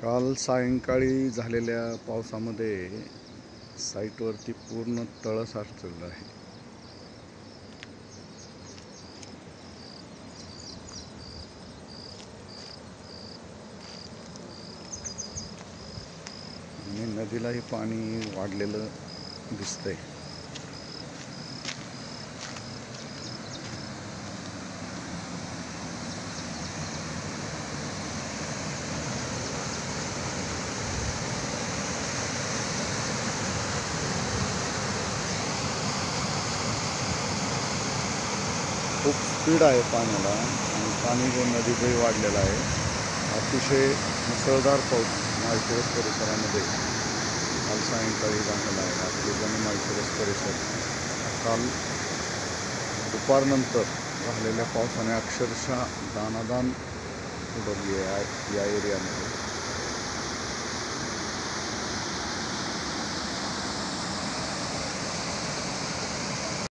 काल सायंकाळी झालेल्या पावसामध्ये साईटवरती पूर्ण तळ साचलेलं आहे. आणि नदीलाही पाणी वाढलेलं दिसतंय. खूप स्पीड आहे पाण्याला आणि पाणी नदीचंही वाढलेलं आहे. अतिशय मुसळधार पाऊस माळशिरस परिसरामध्ये काल सायंकाळी झालेला आहे. अकलूज आणि माळशिरस परिसर काल दुपारनंतर झालेल्या पावसाने अक्षरशः दाणादाण उडवली आहे या एरियामध्ये.